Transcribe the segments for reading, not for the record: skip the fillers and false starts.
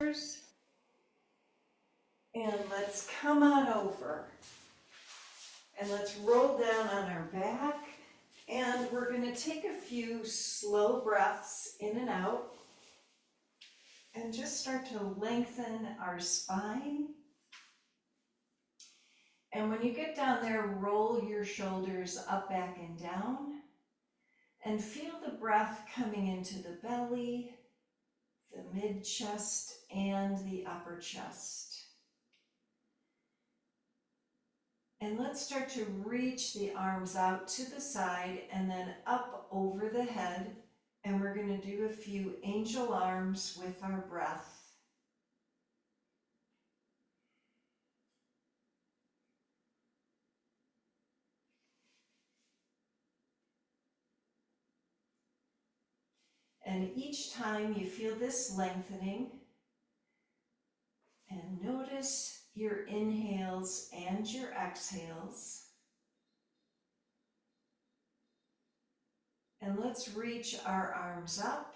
shoulders. And let's come on over. And let's roll down on our back. And we're going to take a few slow breaths in and out. And just start to lengthen our spine. And when you get down there, roll your shoulders up, back, and down. And feel the breath coming into the belly, the mid-chest, and the upper chest. And let's start to reach the arms out to the side and then up over the head. And we're going to do a few angel arms with our breath. And each time you feel this lengthening, and notice your inhales and your exhales. And let's reach our arms up.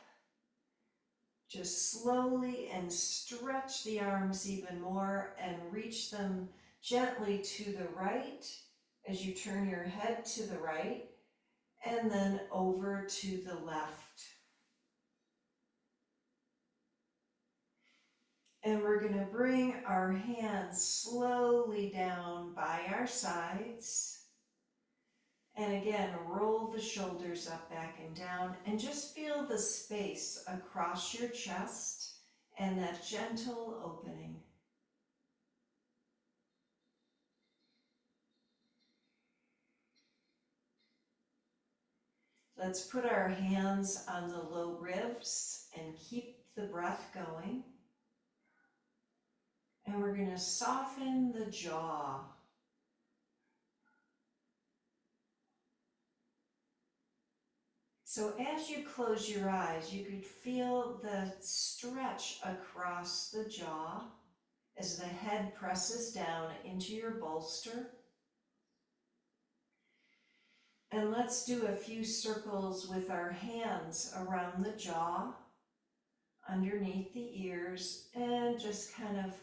Just slowly and stretch the arms even more and reach them gently to the right as you turn your head to the right and then over to the left. And we're going to bring our hands slowly down by our sides. And again, roll the shoulders up, back, and down, and just feel the space across your chest and that gentle opening. Let's put our hands on the low ribs and keep the breath going. And we're going to soften the jaw. So as you close your eyes, you could feel the stretch across the jaw as the head presses down into your bolster. And let's do a few circles with our hands around the jaw, underneath the ears, and just kind of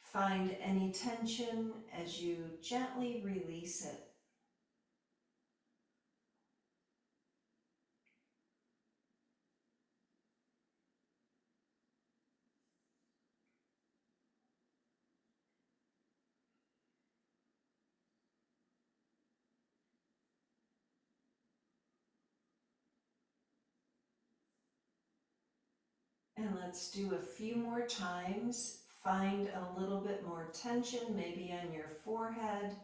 find any tension as you gently release it. And let's do a few more times. Find a little bit more tension, maybe on your forehead.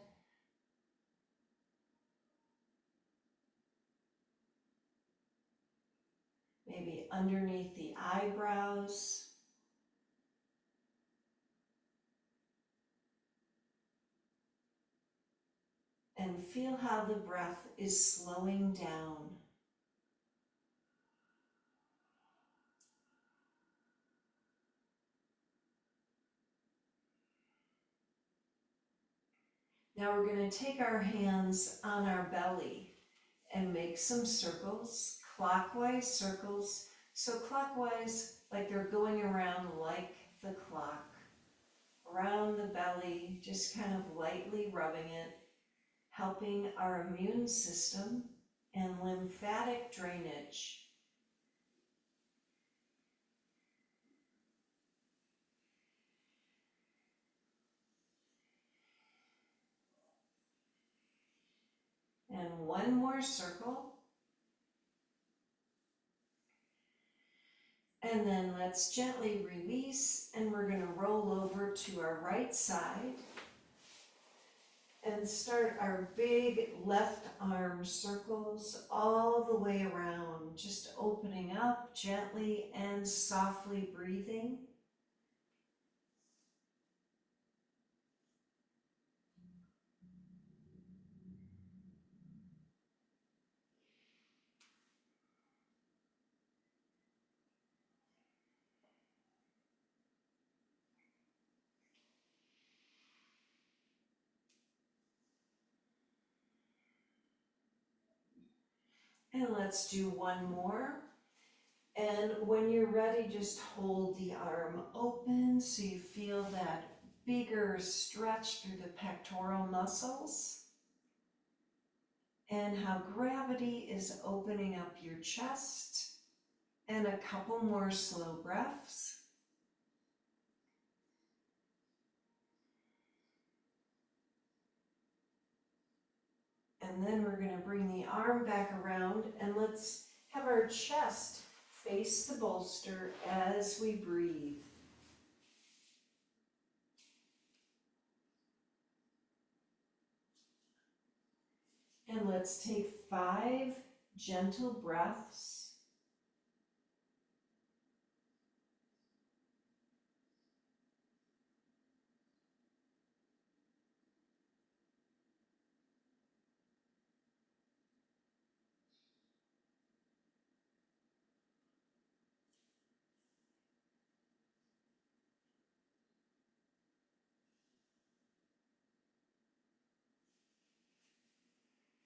Maybe underneath the eyebrows. And feel how the breath is slowing down. Now we're going to take our hands on our belly and make some circles, clockwise circles. So clockwise, like they're going around like the clock, around the belly, just kind of lightly rubbing it, helping our immune system and lymphatic drainage. And one more circle. And then let's gently release, and we're going to roll over to our right side and start our big left arm circles all the way around, just opening up gently and softly breathing. And let's do one more. And then when you're ready, just hold the arm open so you feel that bigger stretch through the pectoral muscles and how gravity is opening up your chest. And a couple more slow breaths. And then we're going to bring the arm back around and let's have our chest face the bolster as we breathe. And let's take 5 gentle breaths.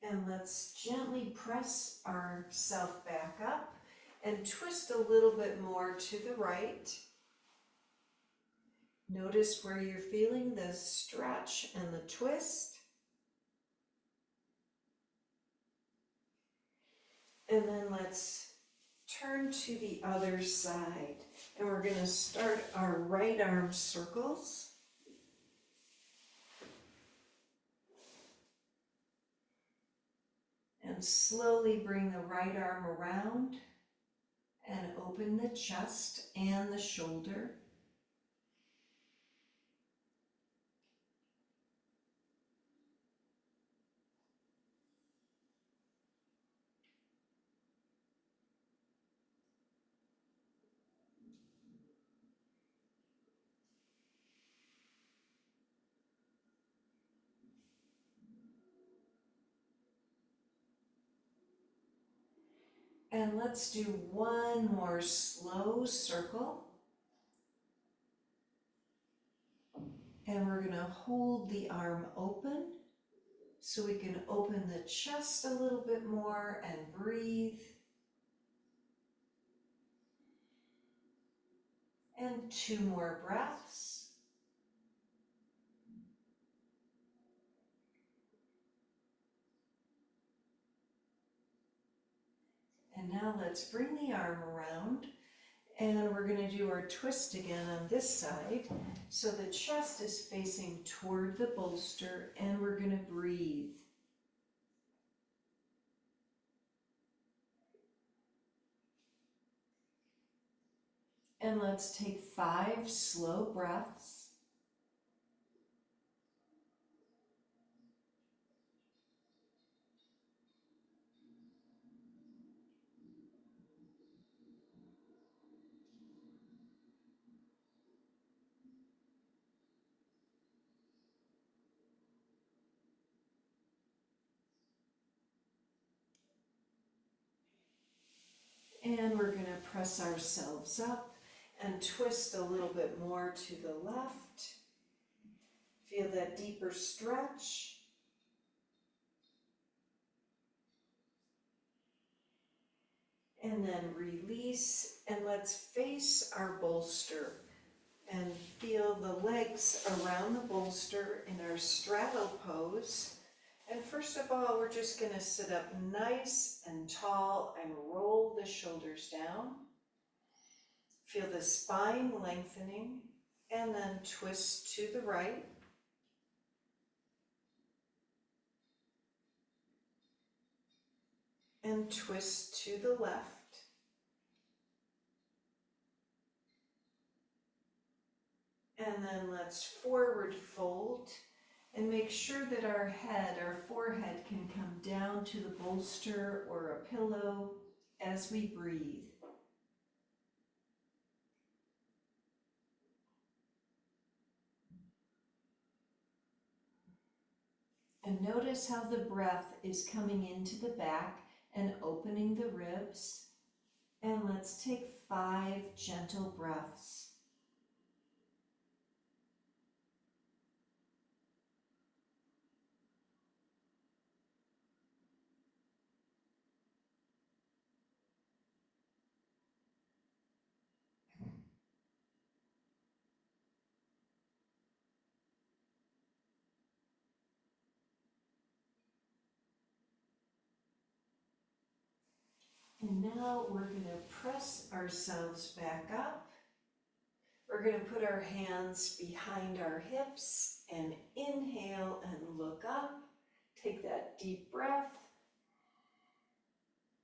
And let's gently press ourselves back up and twist a little bit more to the right. Notice where you're feeling the stretch and the twist. And then let's turn to the other side. And we're going to start our right arm circles. And slowly bring the right arm around and open the chest and the shoulder. And let's do one more slow circle. And we're going to hold the arm open so we can open the chest a little bit more and breathe. And 2 more breaths. And now let's bring the arm around. And we're going to do our twist again on this side. So the chest is facing toward the bolster and we're going to breathe. And let's take 5 slow breaths. And we're going to press ourselves up and twist a little bit more to the left. Feel that deeper stretch. And then release, and let's face our bolster and feel the legs around the bolster in our straddle pose. And first of all, we're just going to sit up nice and tall and roll the shoulders down. Feel the spine lengthening and then twist to the right. And twist to the left. And then let's forward fold and make sure that our head, our forehead can come down to the bolster or a pillow as we breathe. And notice how the breath is coming into the back and opening the ribs. And let's take 5 gentle breaths. And now we're going to press ourselves back up. We're going to put our hands behind our hips and inhale and look up. Take that deep breath,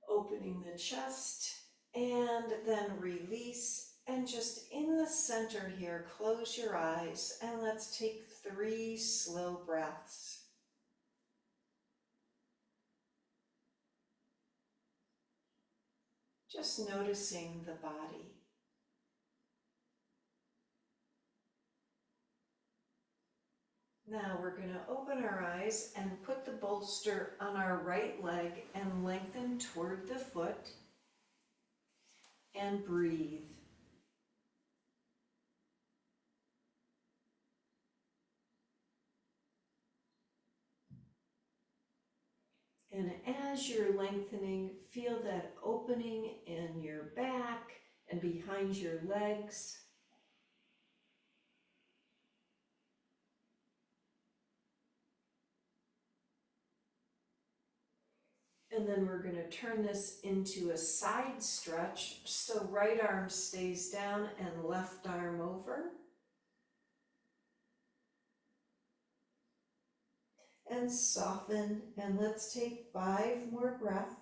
opening the chest, and then release. And just in the center here, close your eyes and let's take 3 slow breaths. Just noticing the body. Now we're going to open our eyes and put the bolster on our right leg and lengthen toward the foot and breathe. And as you're lengthening, feel that opening in your back and behind your legs. And then we're going to turn this into a side stretch. So right arm stays down and left arm over. And soften, and let's take 5 more breaths.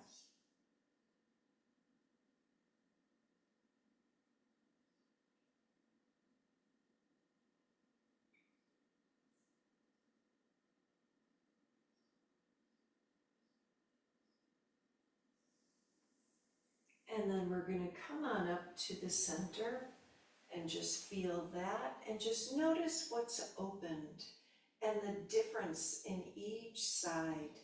And then we're going to come on up to the center and just feel that and just notice what's opened and the difference in each side.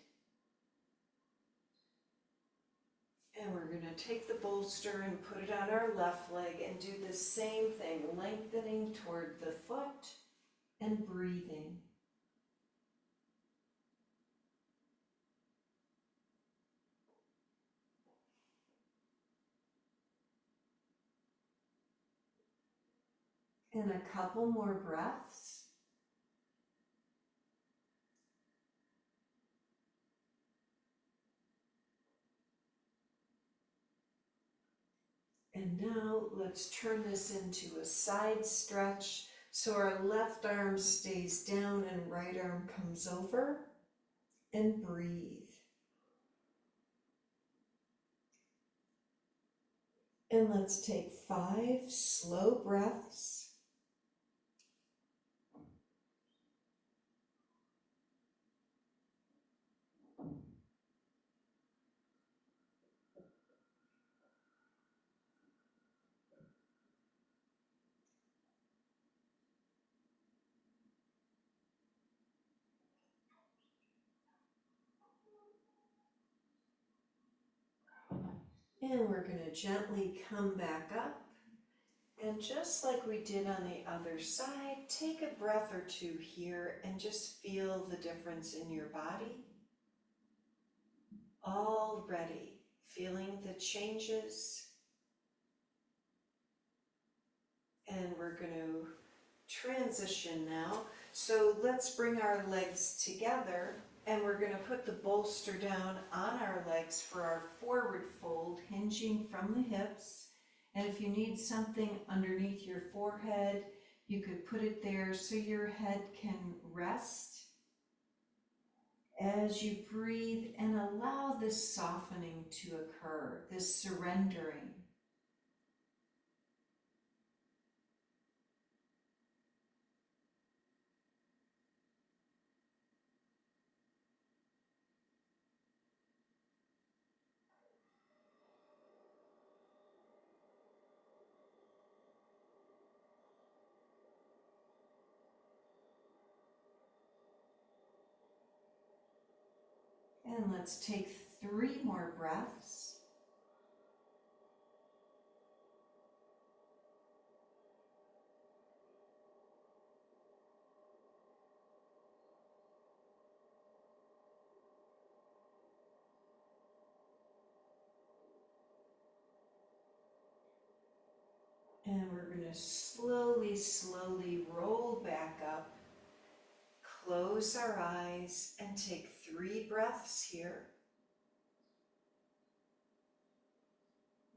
And we're going to take the bolster and put it on our left leg and do the same thing, lengthening toward the foot and breathing. And a couple more breaths. And now let's turn this into a side stretch. So our left arm stays down and right arm comes over, and breathe. And let's take 5 slow breaths. And we're going to gently come back up. And just like we did on the other side, take a breath or 2 here and just feel the difference in your body. Already feeling the changes. And we're going to transition now. So let's bring our legs together and we're going to put the bolster down on our legs for our forward fold, hinging from the hips. And if you need something underneath your forehead, you could put it there so your head can rest. As you breathe and allow this softening to occur, this surrendering. And let's take 3 more breaths. And we're going to slowly, slowly roll back up, close our eyes, and take 3 breaths here.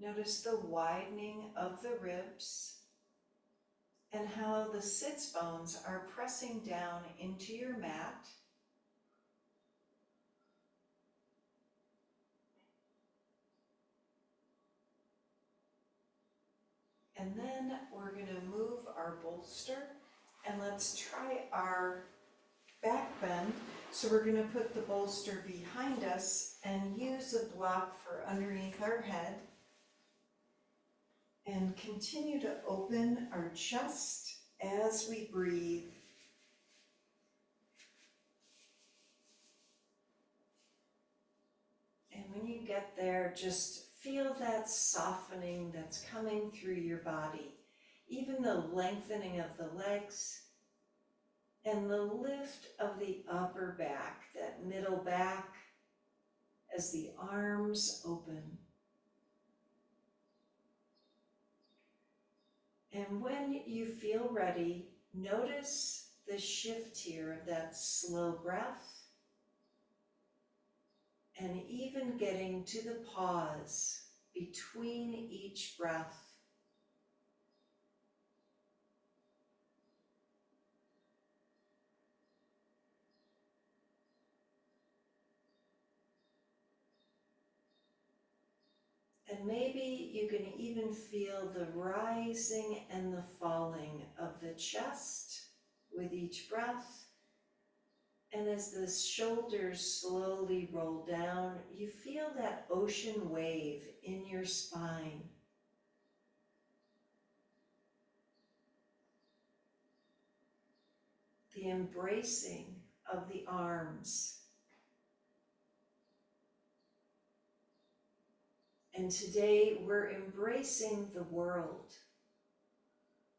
Notice the widening of the ribs and how the sits bones are pressing down into your mat. And then we're going to move our bolster and let's try our back bend. So we're going to put the bolster behind us and use a block for underneath our head. And continue to open our chest as we breathe. And when you get there, just feel that softening that's coming through your body. Even the lengthening of the legs and the lift of the upper back, that middle back as the arms open. And when you feel ready, notice the shift here of that slow breath and even getting to the pause between each breath. And maybe you can even feel the rising and the falling of the chest with each breath. And as the shoulders slowly roll down, you feel that ocean wave in your spine. The embracing of the arms. And today we're embracing the world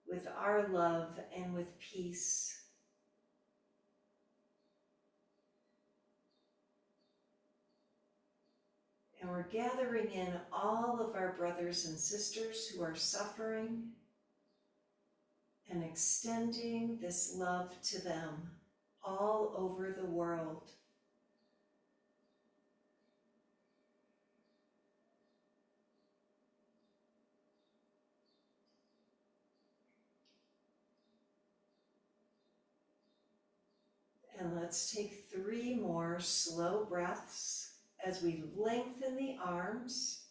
with our love and with peace. And we're gathering in all of our brothers and sisters who are suffering and extending this love to them all over the world. And let's take 3 more slow breaths as we lengthen the arms.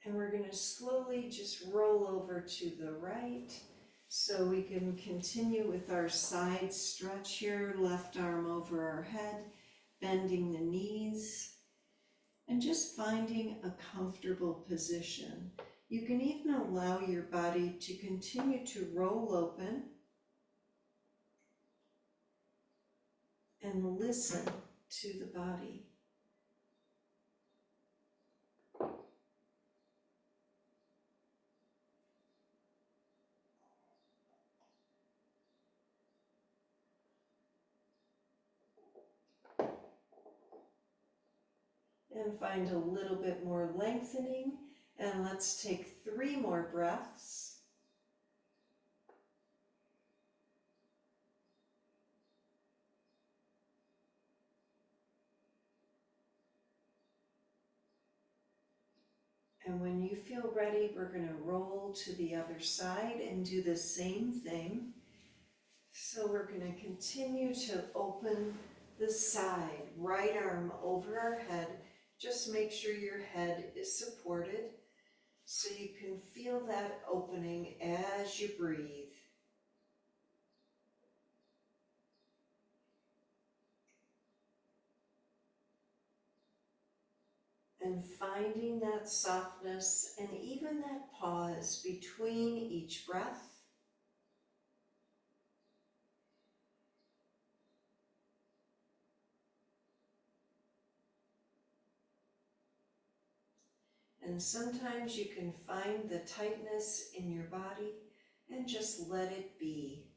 And we're going to slowly just roll over to the right so we can continue with our side stretch here, left arm over our head, bending the knees, and just finding a comfortable position. You can even allow your body to continue to roll open and listen to the body. And find a little bit more lengthening. And let's take 3 more breaths. And when you feel ready, we're going to roll to the other side and do the same thing. So we're going to continue to open the side, right arm over our head. Just make sure your head is supported so you can feel that opening as you breathe. And finding that softness and even that pause between each breath. And sometimes you can find the tightness in your body and just let it be.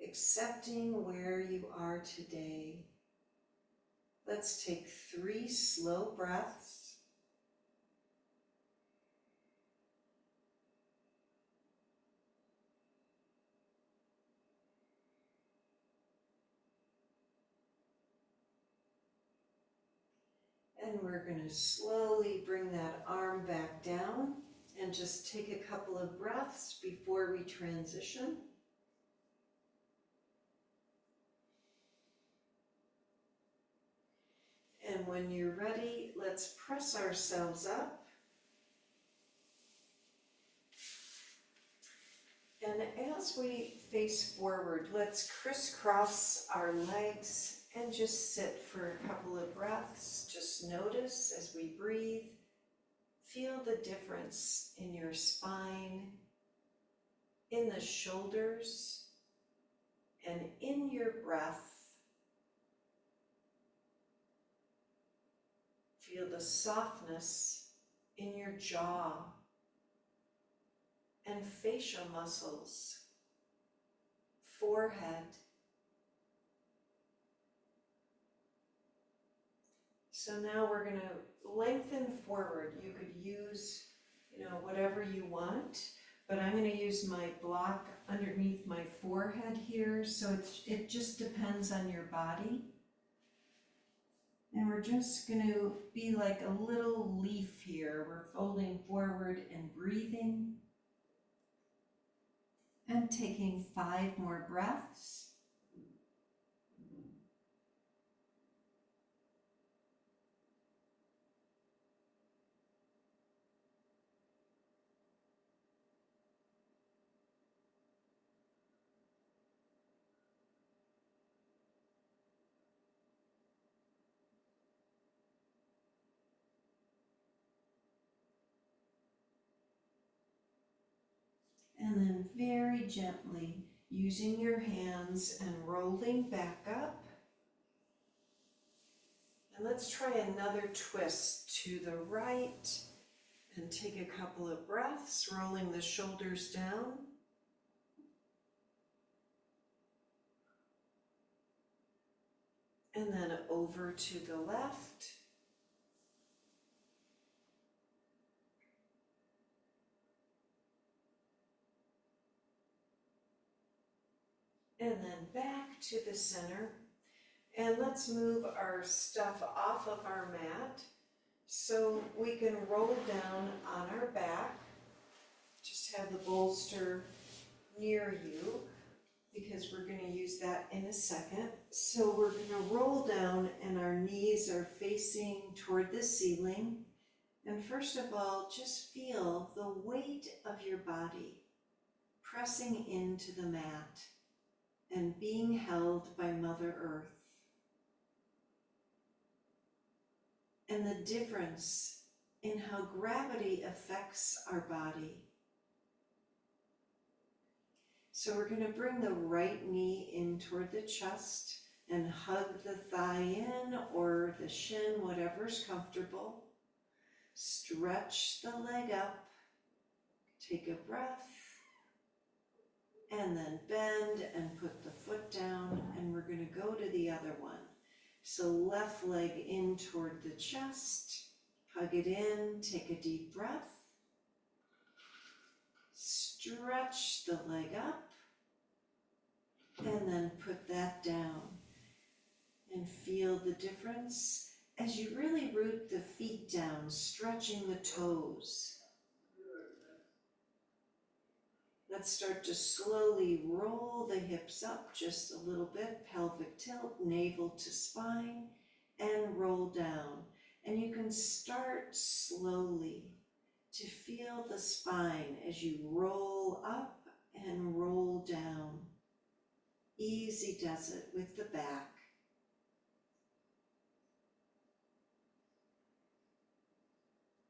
Accepting where you are today. Let's take 3 slow breaths. And we're going to slowly bring that arm back down and just take a couple of breaths before we transition. And when you're ready, let's press ourselves up. And as we face forward, let's crisscross our legs and just sit for a couple of breaths. Just notice as we breathe, feel the difference in your spine, in the shoulders, and in your breath. Feel the softness in your jaw and facial muscles, forehead. So now we're going to lengthen forward. You could use, whatever you want, but I'm going to use my block underneath my forehead here, so it just depends on your body. And we're just going to be like a little leaf here. We're folding forward and breathing. And taking 5 more breaths. And then very gently using your hands and rolling back up. And let's try another twist to the right and take a couple of breaths, rolling the shoulders down. And then over to the left. And then back to the center. And let's move our stuff off of our mat so we can roll down on our back. Just have the bolster near you because we're going to use that in a second. So we're going to roll down and our knees are facing toward the ceiling. And first of all, just feel the weight of your body pressing into the mat and being held by Mother Earth. And the difference in how gravity affects our body. So we're going to bring the right knee in toward the chest and hug the thigh in or the shin, whatever's comfortable. Stretch the leg up, take a breath, and then bend and put the foot down, and we're going to go to the other one. So left leg in toward the chest, hug it in, take a deep breath, stretch the leg up, and then put that down. And feel the difference as you really root the feet down, stretching the toes. Let's start to slowly roll the hips up just a little bit, pelvic tilt, navel to spine, and roll down. And you can start slowly to feel the spine as you roll up and roll down. Easy does it with the back.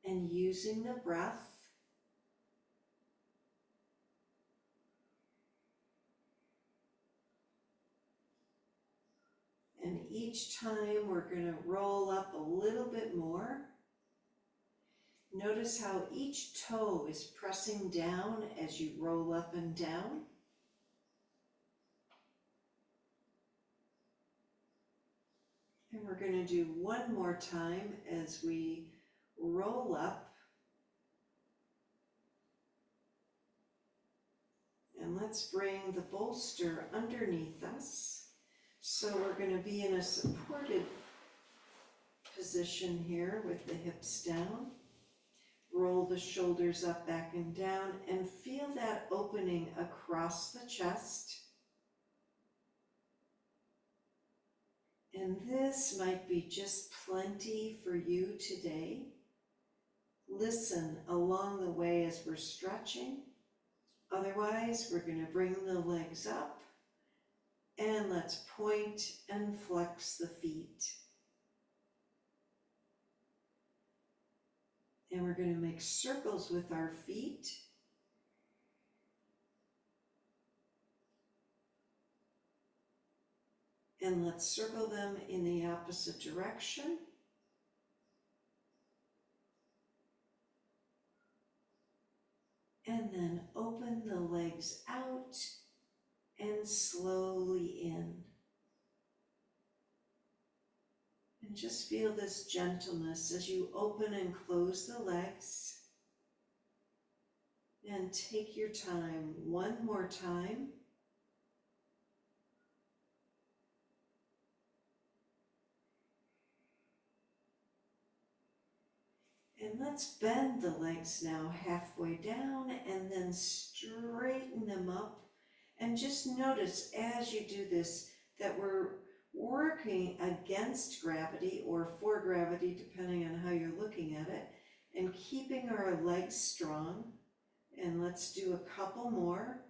And using the breath, and each time we're going to roll up a little bit more. Notice how each toe is pressing down as you roll up and down. And we're going to do one more time as we roll up. And let's bring the bolster underneath us. So we're going to be in a supported position here with the hips down. Roll the shoulders up, back and down, and feel that opening across the chest. And this might be just plenty for you today. Listen along the way as we're stretching. Otherwise, we're going to bring the legs up and let's point and flex the feet. And we're going to make circles with our feet. And let's circle them in the opposite direction. And then open the legs out and slowly in. And just feel this gentleness as you open and close the legs. And take your time, one more time. And let's bend the legs now halfway down and then straighten them up. And just notice as you do this that we're working against gravity or for gravity, depending on how you're looking at it, and keeping our legs strong. And let's do a couple more.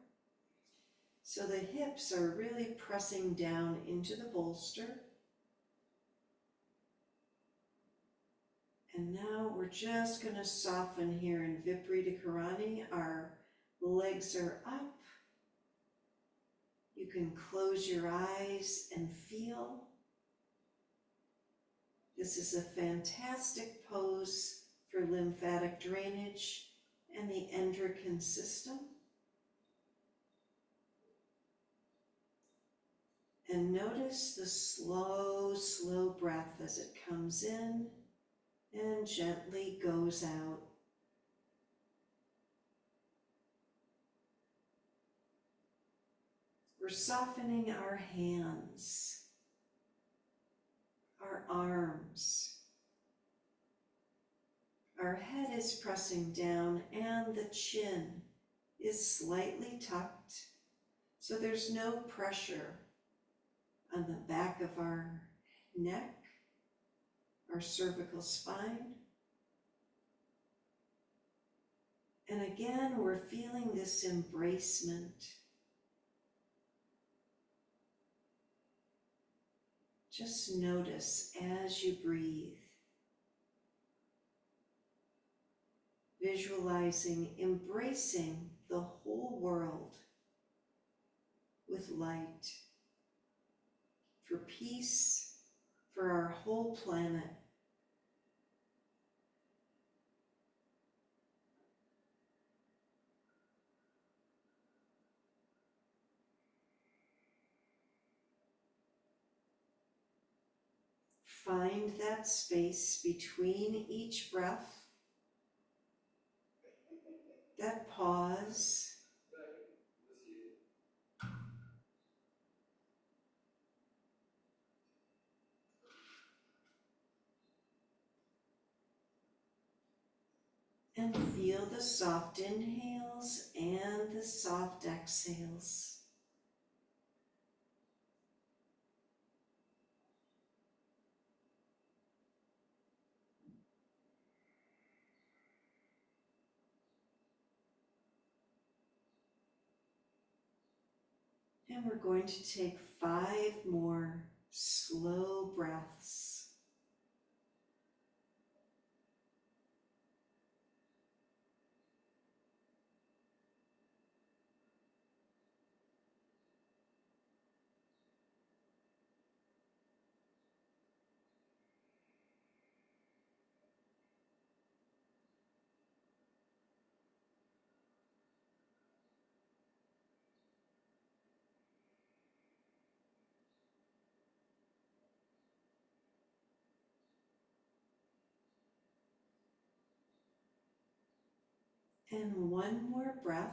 So the hips are really pressing down into the bolster. And now we're just going to soften here in Viparita Karani. Our legs are up. You can close your eyes and feel. This is a fantastic pose for lymphatic drainage and the endocrine system. And notice the slow, slow breath as it comes in and gently goes out. We're softening our hands, our arms. Our head is pressing down and the chin is slightly tucked, so there's no pressure on the back of our neck, our cervical spine. And again, we're feeling this embracement. Just notice as you breathe, visualizing, embracing the whole world with light, for peace, for our whole planet. Find that space between each breath, that pause. And feel the soft inhales and the soft exhales. And we're going to take 5 more slow breaths. And one more breath.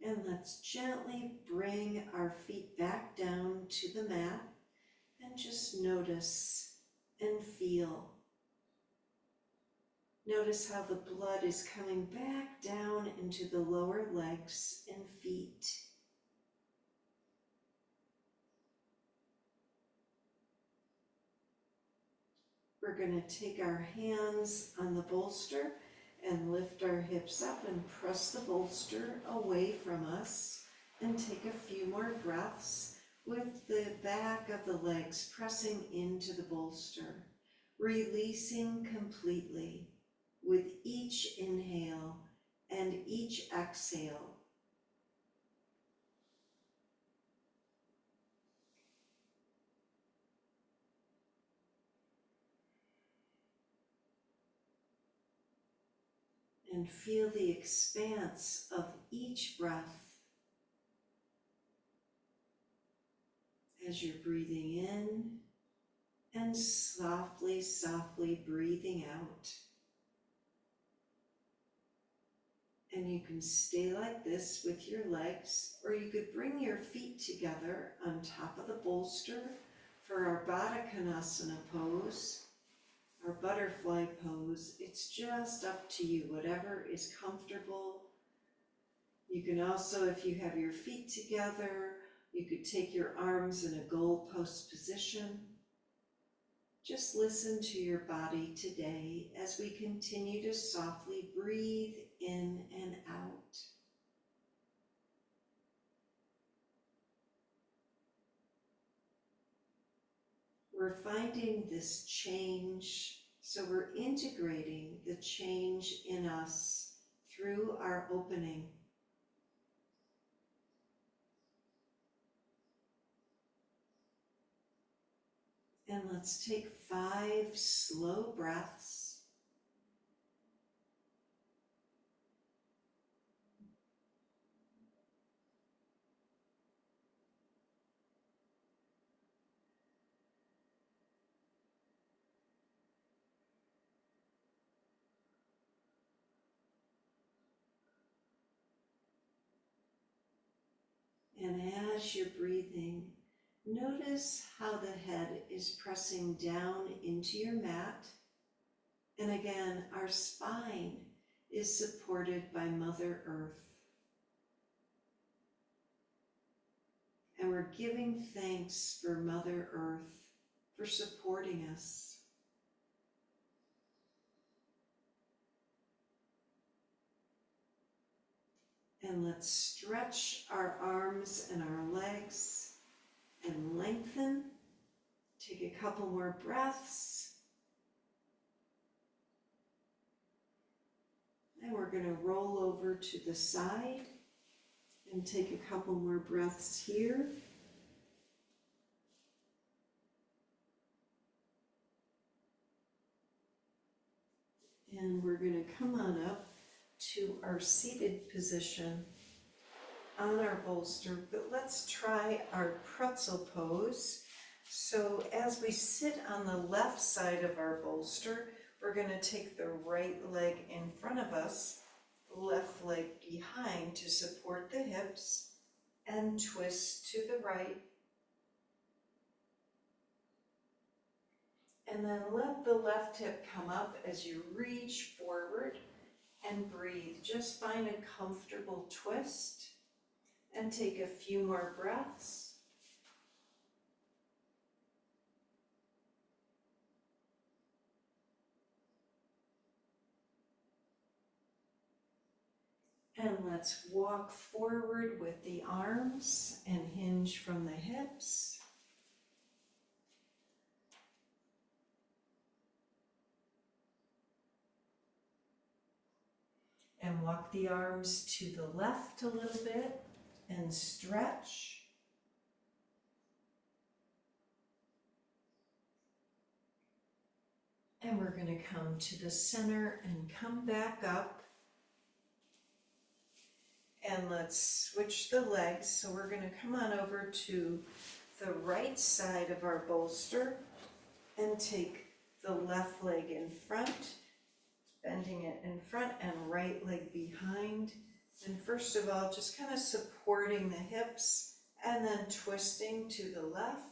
And let's gently bring our feet back down to the mat and just notice and feel. Notice how the blood is coming back down into the lower legs and feet. We're going to take our hands on the bolster and lift our hips up and press the bolster away from us and take a few more breaths with the back of the legs pressing into the bolster, releasing completely with each inhale and each exhale. And feel the expanse of each breath as you're breathing in and softly, softly breathing out. And you can stay like this with your legs, or you could bring your feet together on top of the bolster for our Baddha Konasana pose, our butterfly pose. It's just up to you, whatever is comfortable. You can also, if you have your feet together, you could take your arms in a goalpost position. Just listen to your body today as we continue to softly breathe in and out. We're finding this change, so we're integrating the change in us through our opening. And let's take 5 slow breaths. And as you're breathing, notice how the head is pressing down into your mat. And again, our spine is supported by Mother Earth. And we're giving thanks for Mother Earth for supporting us. And let's stretch our arms and our legs and lengthen. Take a couple more breaths. And we're going to roll over to the side and take a couple more breaths here. And we're going to come on up to our seated position on our bolster, but let's try our pretzel pose. So as we sit on the left side of our bolster, we're going to take the right leg in front of us, left leg behind to support the hips, and twist to the right. And then let the left hip come up as you reach forward and breathe. Just find a comfortable twist and take a few more breaths. And let's walk forward with the arms and hinge from the hips. And walk the arms to the left a little bit and stretch. And we're going to come to the center and come back up. And let's switch the legs. So we're going to come on over to the right side of our bolster and take the left leg in front, bending it in front, and right leg behind And first of all, just kind of supporting the hips and then twisting to the left.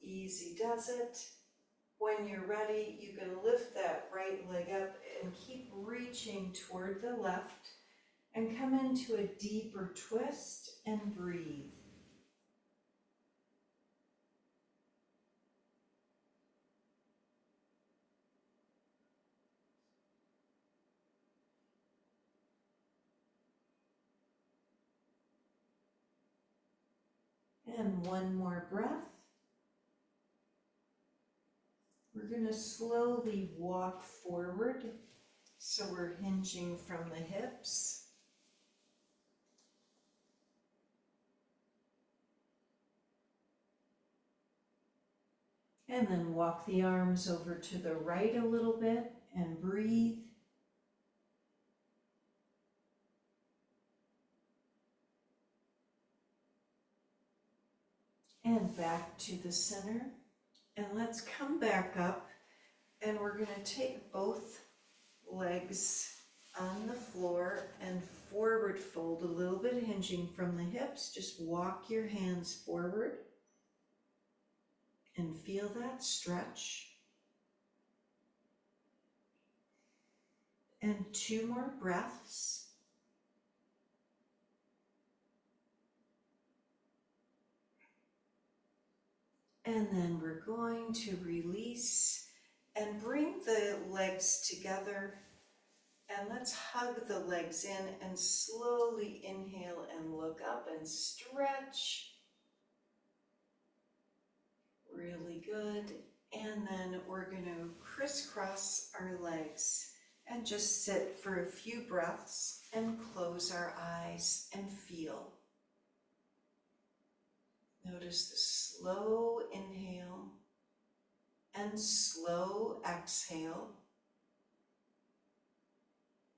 Easy does it. When you're ready, you can lift that right leg up and keep reaching toward the left and come into a deeper twist and breathe. And one more breath. We're going to slowly walk forward, so we're hinging from the hips. And then walk the arms over to the right a little bit and breathe. And back to the center. And let's come back up, and we're going to take both legs on the floor and forward fold a little bit, hinging from the hips. Just walk your hands forward and feel that stretch. And 2 more breaths. And then we're going to release and bring the legs together. And let's hug the legs in and slowly inhale and look up and stretch. Really good. And then we're going to crisscross our legs and just sit for a few breaths and close our eyes and feel. Notice the slow inhale and slow exhale.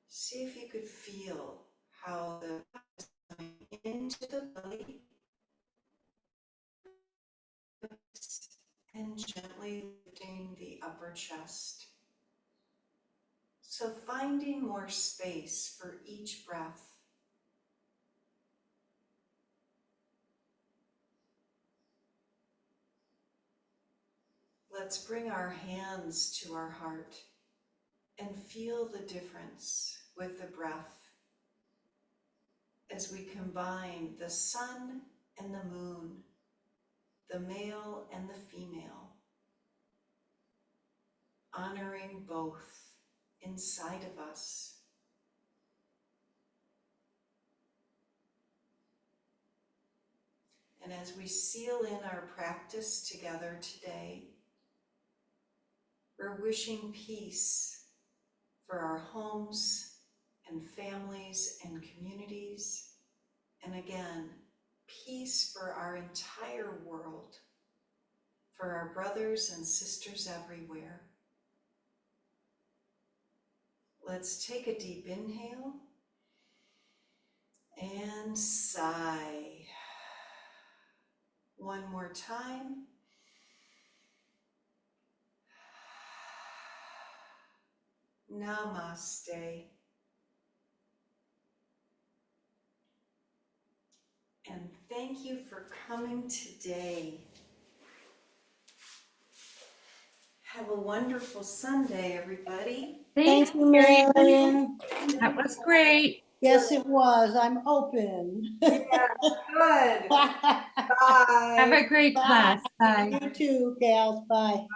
See if you could feel how the breath is coming into the belly and gently lifting the upper chest. So finding more space for each breath. Let's bring our hands to our heart and feel the difference with the breath as we combine the sun and the moon, the male and the female, honoring both inside of us. And as we seal in our practice together today, we're wishing peace for our homes and families and communities. And again, peace for our entire world, for our brothers and sisters everywhere. Let's take a deep inhale and sigh. One more time. Namaste. And thank you for coming today. Have a wonderful Sunday, everybody. Thank you, Mary Marion. That was great. Yes, it was. I'm open. Yeah, good. Bye. Have a great Bye. class. Bye. You too, gals. Bye.